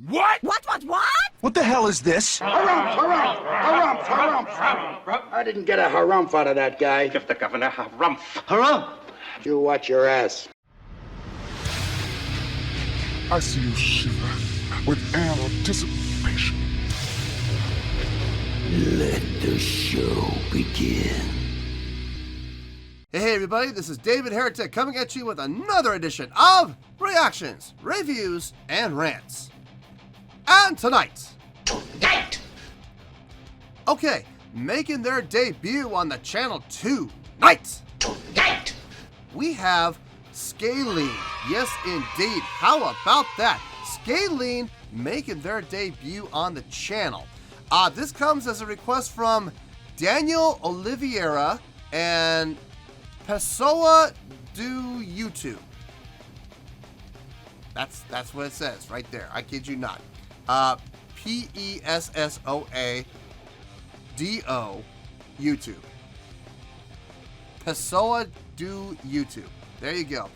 What? What? What the hell is this? Harumph. I didn't get a harumph out of that guy. Give the governor harumph. Harumph? You watch your ass. I see you shiver with anticipation. Let the show begin. Hey everybody, this is David Heretic coming at you with another edition of Reactions, Reviews, and Rants. And tonight, okay, making their debut on the channel tonight, we have Scalene. Yes, indeed. How about that? Scalene making their debut on the channel. This comes as a request from Daniel Oliveira and Pessoa do YouTube. That's what it says right there. I kid you not. Pessoa-do YouTube. Pessoa do YouTube. There you go.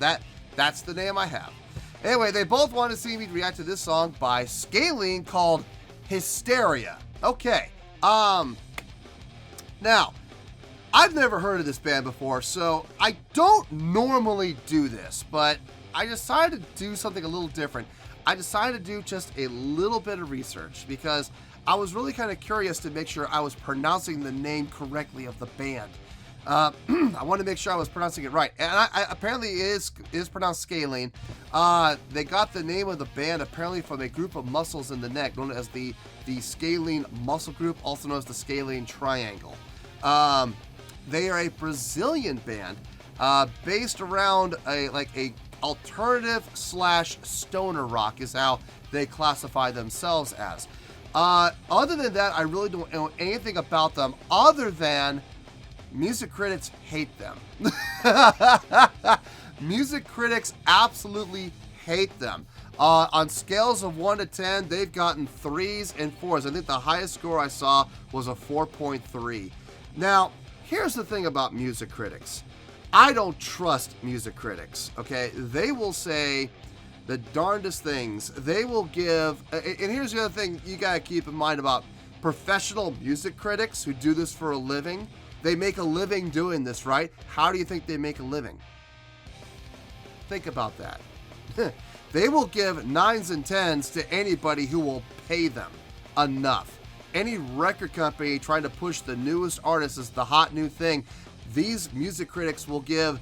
That's the name I have. Anyway, they both want to see me react to this song by Scalene called Histeria. Okay. Now, I've never heard of this band before, so I don't normally do this, but I decided to do something a little different. I decided to do just a little bit of research because I was really kind of curious to make sure I was pronouncing the name correctly of the band. I wanted to make sure I was pronouncing it right, and apparently it is pronounced Scalene. They got the name of the band apparently from a group of muscles in the neck known as the Scalene Muscle Group, also known as the Scalene Triangle. They are a Brazilian band based around a alternative / stoner rock is how they classify themselves as. Other than that, I really don't know anything about them other than music critics hate them. Music critics absolutely hate them. On scales of 1 to 10, they've gotten 3s and 4s. I think the highest score I saw was a 4.3. Now, here's the thing about music critics. I don't trust music critics, okay? They will say the darndest things. They will give, and here's the other thing you gotta keep in mind about professional music critics who do this for a living. They make a living doing this, right? How do you think they make a living? Think about that. They will give 9s and 10s to anybody who will pay them enough. Any record company trying to push the newest artist as the hot new thing, these music critics will give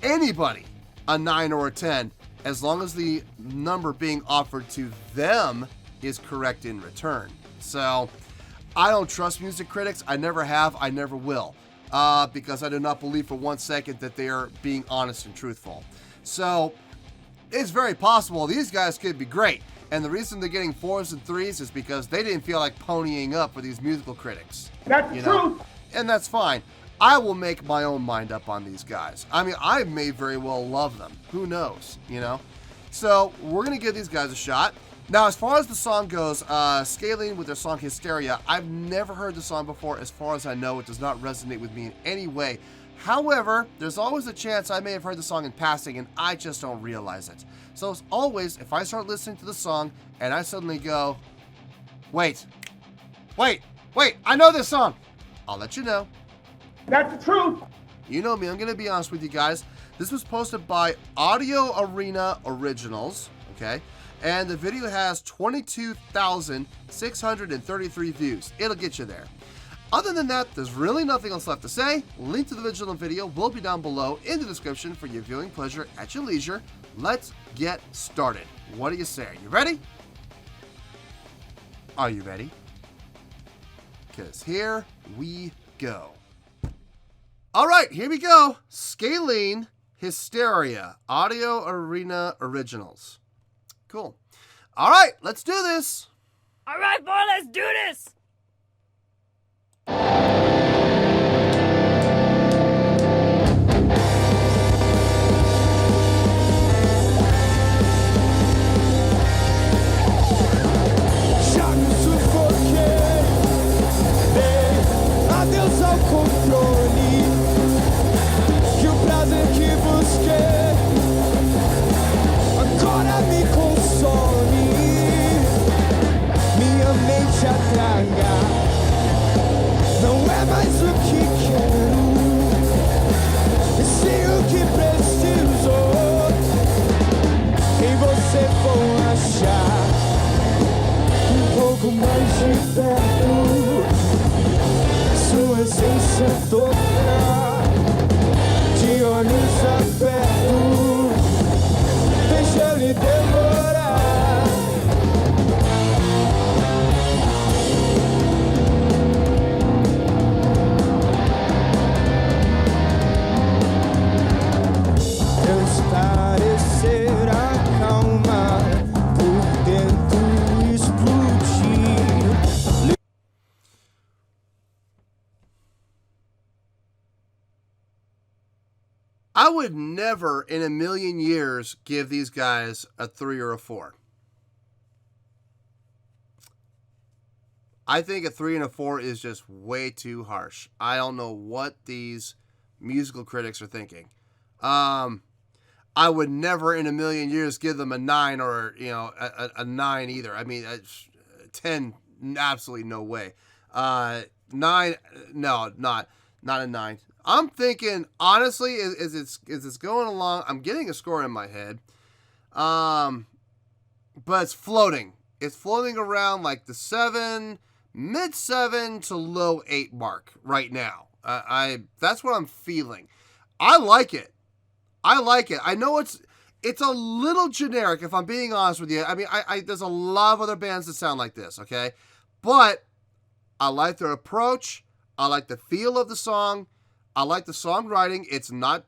anybody a 9 or a 10 as long as the number being offered to them is correct in return. So I don't trust music critics. I never have. I never will. Because I do not believe for 1 second that they are being honest and truthful. So it's very possible these guys could be great. And the reason they're getting 4s and 3s is because they didn't feel like ponying up for these musical critics. That's the truth. And that's fine. I will make my own mind up on these guys. I mean, I may very well love them. Who knows, you know? So we're going to give these guys a shot. Now, as far as the song goes, Scalene with their song Histeria, I've never heard the song before. As far as I know, it does not resonate with me in any way. However, there's always a chance I may have heard the song in passing and I just don't realize it. So as always, if I start listening to the song and I suddenly go, wait, I know this song, I'll let you know. That's the truth. You know me, I'm going to be honest with you guys. This was posted by Audio Arena Originals, okay? And the video has 22,633 views. It'll get you there. Other than that, there's really nothing else left to say. Link to the original video will be down below in the description for your viewing pleasure at your leisure. Let's get started. What do you say? Are you ready? Are you ready? Because here we go. All right, here we go. Scalene, Histeria, Audio Arena Originals. Cool. All right, let's do this. All right, boy, let's do this. Já me sufoquei, adeus ao controle, que o prazer que busquei agora me consome. também te atraga. Não é mais o que quero, e sim o que preciso. Quem você for achar um pouco mais de perto, sua essência tocar, de olhos abertos, deixa ele demorar. Esclarecer a calma, por dentro explodir. I would never in a million years give these guys a 3 or a 4. I think a 3 and a 4 is just way too harsh. I don't know what these musical critics are thinking. I would never in a million years give them a 9 or, a 9 either. I mean, 10, absolutely no way. 9, no, not a 9. I'm thinking, honestly, as it's going along, I'm getting a score in my head. But it's floating. It's floating around like the 7, mid 7 to low 8 mark right now. That's what I'm feeling. I like it. I know it's a little generic, if I'm being honest with you. I mean, there's a lot of other bands that sound like this, okay? But I like their approach. I like the feel of the song. I like the songwriting. It's not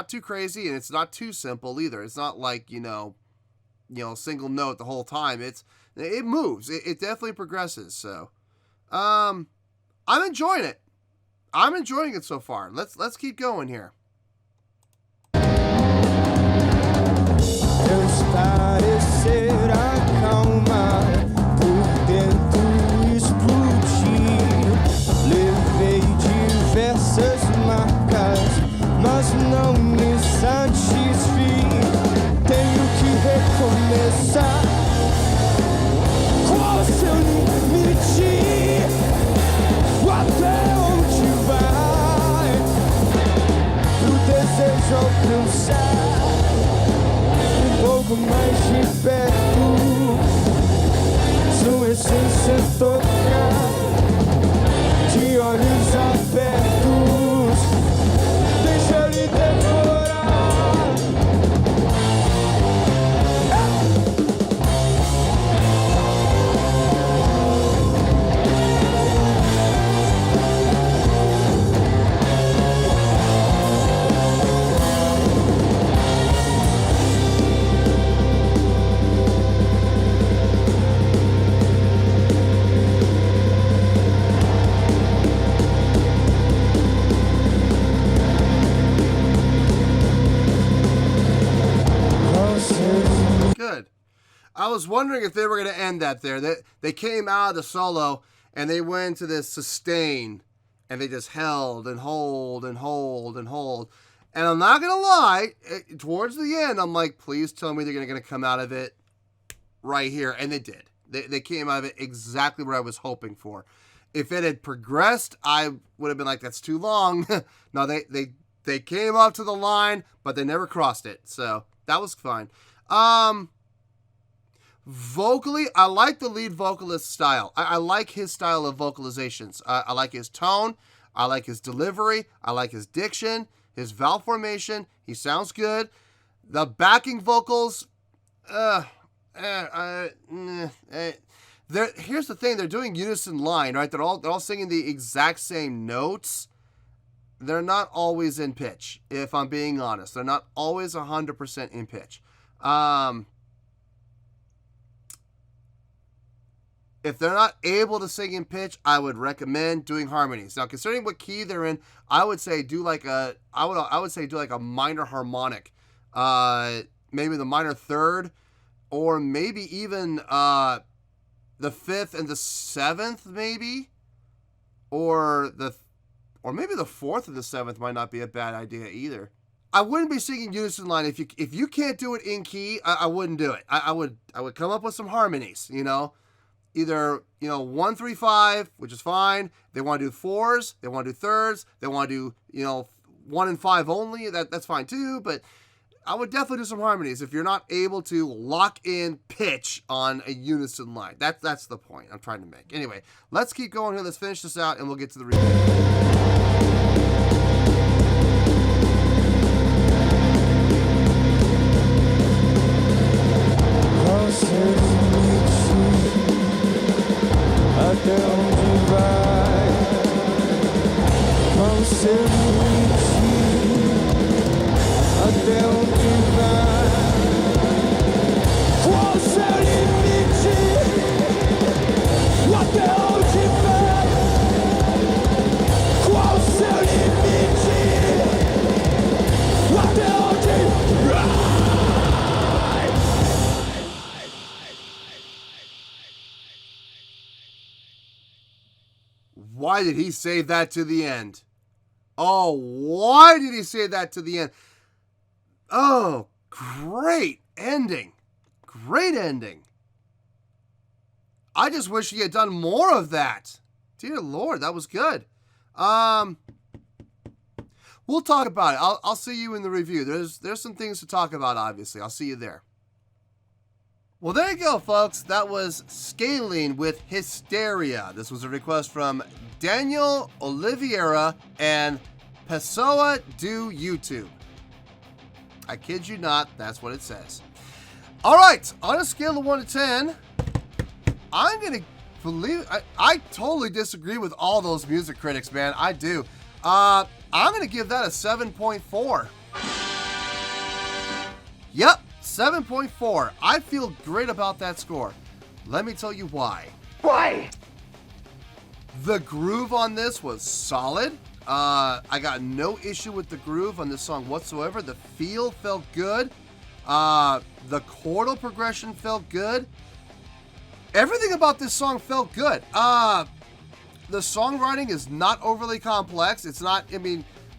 too crazy, and it's not too simple either. It's not like, single note the whole time. It moves. It definitely progresses. So, I'm enjoying it. I'm enjoying it so far. Let's keep going here. Esclarecer a calma, por dentro explodir. Levei diversas marcas, mas não me satisfiz. Tenho que recomeçar. Qual o seu limite? Até onde vai? O desejo alcançar pouco mais de perto, sua essência tocar, de olhos abertos, deixa ele devorar. I was wondering if they were going to end that there. They came out of the solo and they went to this sustain and they just held and hold and hold and hold. And I'm not going to lie, towards the end, I'm like, please tell me they're going to come out of it right here. And they did. They came out of it exactly what I was hoping for. If it had progressed, I would have been like, that's too long. No, they came up to the line, but they never crossed it. So that was fine. Vocally, I like the lead vocalist style. I like his style of vocalizations. I like his tone. I like his delivery. I like his diction, his vowel formation. He sounds good. The backing vocals, here's the thing. They're doing unison line, right? They're all singing the exact same notes. They're not always in pitch, if I'm being honest. They're not always 100% in pitch. If they're not able to sing in pitch, I would recommend doing harmonies. Now, considering what key they're in, I would say do like a minor harmonic, maybe the minor third, or maybe even the 5th and the 7th, maybe, or maybe the 4th and the 7th might not be a bad idea either. I wouldn't be singing unison line if you can't do it in key. I wouldn't do it. I would come up with some harmonies, either, 1, 3, 5, which is fine. They want to do 4s, they want to do 3rds, they want to do, 1 and 5 only. That's fine too, but I would definitely do some harmonies if you're not able to lock in pitch on a unison line. That's the point I'm trying to make. Anyway, let's keep going here. Let's finish this out and we'll get to the review. Why did he save that to the end? Oh, why did he say that to the end? Oh, great ending. Great ending. I just wish he had done more of that. Dear Lord, that was good. We'll talk about it. I'll see you in the review. There's some things to talk about, obviously. I'll see you there. Well, there you go, folks. That was Scalene with Hysteria. This was a request from Daniel Oliveira and Pessoa do YouTube. I kid you not, that's what it says. All right, on a scale of 1 to 10, I'm going to believe... I totally disagree with all those music critics, man. I do. I'm going to give that a 7.4. Yep. 7.4. I feel great about that score. Let me tell you why. Why? The groove on this was solid. I got no issue with the groove on this song whatsoever. The feel felt good. The chordal progression felt good. Everything about this song felt good. The songwriting is not overly complex. It's not,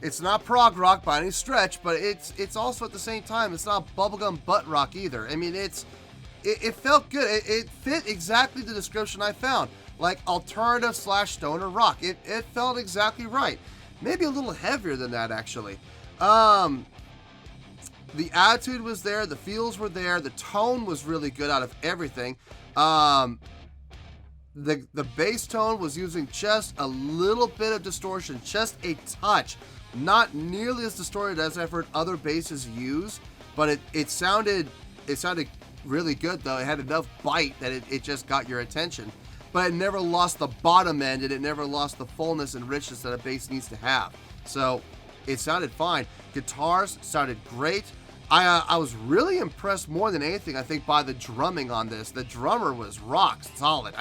it's not prog rock by any stretch, but it's also at the same time, it's not bubblegum butt rock either. It felt good. It fit exactly the description I found, like alternative / stoner rock. It felt exactly right. Maybe a little heavier than that, actually. The attitude was there, the feels were there, the tone was really good out of everything. The bass tone was using just a little bit of distortion, just a touch. Not nearly as distorted as I've heard other basses use, but it sounded really good though. It had enough bite that it just got your attention. But it never lost the bottom end, and it never lost the fullness and richness that a bass needs to have. So it sounded fine. Guitars sounded great. I was really impressed more than anything, I think, by the drumming on this. The drummer was rock solid.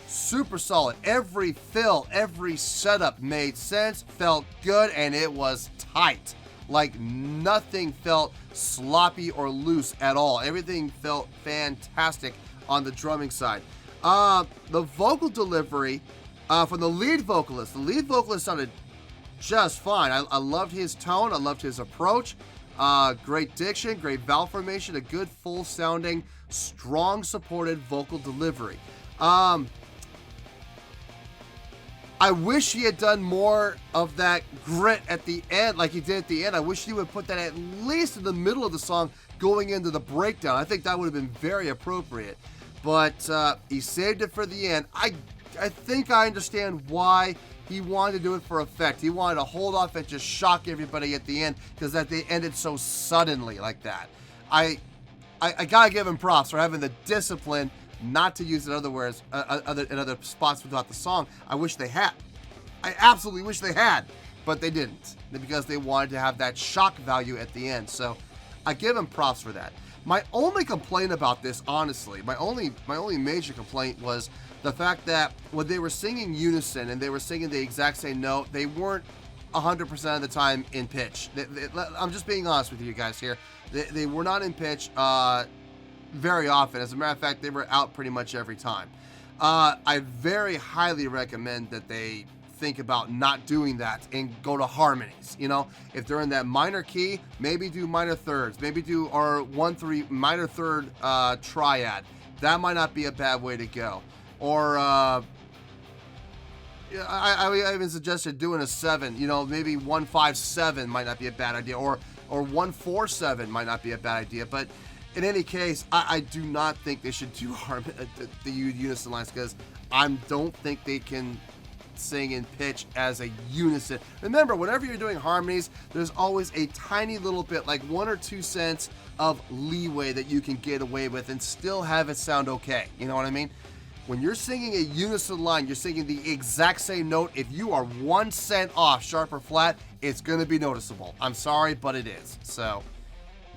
Super solid. Every fill, every setup made sense, felt good, and it was tight. Like nothing felt sloppy or loose at all. Everything felt fantastic on the drumming side. The vocal delivery from the lead vocalist. The lead vocalist sounded just fine. I loved his tone. I loved his approach. Great diction, great vowel formation, a good full sounding, strong supported vocal delivery. I wish he had done more of that grit at the end, like he did at the end. I wish he would put that at least in the middle of the song going into the breakdown. I think that would have been very appropriate. But he saved it for the end. I think I understand why he wanted to do it for effect. He wanted to hold off and just shock everybody at the end because that they ended so suddenly like that. I gotta give him props for having the discipline not to use it in other spots throughout the song. I wish they had. I absolutely wish they had, but they didn't because they wanted to have that shock value at the end. So I give him props for that. My only complaint about this, honestly, my only major complaint was the fact that when they were singing unison and they were singing the exact same note, they weren't 100% of the time in pitch. I'm just being honest with you guys here. They were not in pitch very often. As a matter of fact, they were out pretty much every time. I very highly recommend that they think about not doing that and go to harmonies. If they're in that minor key, maybe do minor thirds, maybe do our 1-3 minor third triad. That might not be a bad way to go. Or, I even suggested doing a 7. You know, maybe 157 might not be a bad idea, or 147 might not be a bad idea. But in any case, I do not think they should do the unison lines, because I don't think they can sing in pitch as a unison. Remember, whenever you're doing harmonies, there's always a tiny little bit, like 1 or 2 cents of leeway that you can get away with and still have it sound okay. You know what I mean? When you're singing a unison line, you're singing the exact same note. If you are 1 cent off, sharp or flat, it's going to be noticeable. I'm sorry, but it is. So,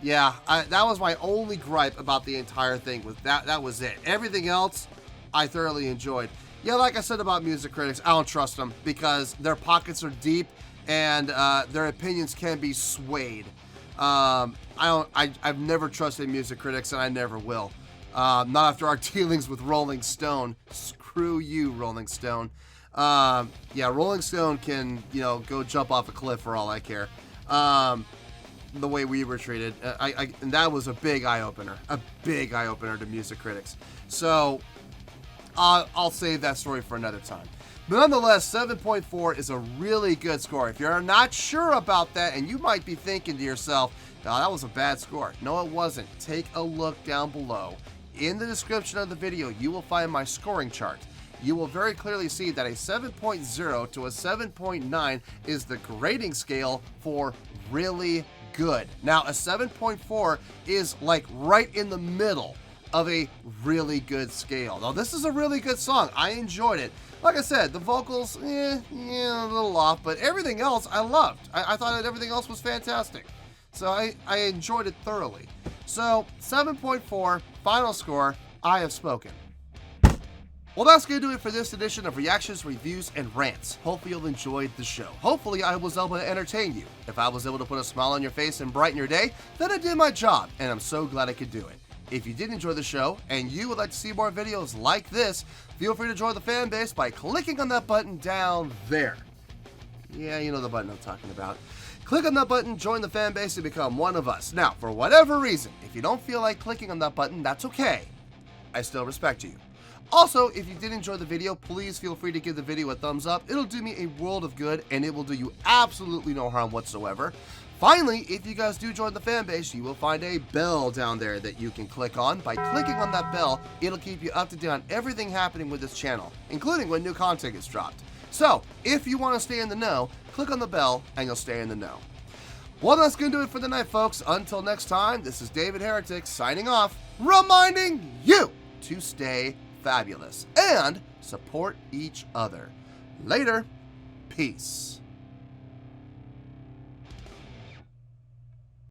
yeah, that was my only gripe about the entire thing. That was it. Everything else, I thoroughly enjoyed. Yeah, like I said about music critics, I don't trust them because their pockets are deep and their opinions can be swayed. I've never trusted music critics, and I never will. Not after our dealings with Rolling Stone. Screw you, Rolling Stone. Yeah, Rolling Stone can, go jump off a cliff for all I care. The way we were treated, and that was a big eye-opener. A big eye-opener to music critics. So, I'll save that story for another time. But nonetheless, 7.4 is a really good score. If you're not sure about that, and you might be thinking to yourself, "Oh, that was a bad score." No, it wasn't. Take a look down below. In the description of the video, you will find my scoring chart. You will very clearly see that a 7.0 to a 7.9 is the grading scale for really good. Now, a 7.4 is like right in the middle of a really good scale. Now, this is a really good song. I enjoyed it. Like I said, the vocals, a little off, but everything else I loved. I thought that everything else was fantastic. So I enjoyed it thoroughly. So, 7.4, final score, I have spoken. Well, that's going to do it for this edition of Reactions, Reviews, and Rants. Hopefully you'll enjoy the show. Hopefully I was able to entertain you. If I was able to put a smile on your face and brighten your day, then I did my job, and I'm so glad I could do it. If you did enjoy the show, and you would like to see more videos like this, feel free to join the fan base by clicking on that button down there. Yeah, you know the button I'm talking about. Click on that button, join the fan base, and become one of us. Now, for whatever reason, if you don't feel like clicking on that button, that's okay. I still respect you. Also, if you did enjoy the video, please feel free to give the video a thumbs up. It'll do me a world of good, and it will do you absolutely no harm whatsoever. Finally, if you guys do join the fan base, you will find a bell down there that you can click on. By clicking on that bell, it'll keep you up to date on everything happening with this channel, including when new content gets dropped. So, if you want to stay in the know, click on the bell and you'll stay in the know. Well, that's going to do it for the night, folks. Until next time, this is David Heretic signing off, reminding you to stay fabulous and support each other. Later. Peace.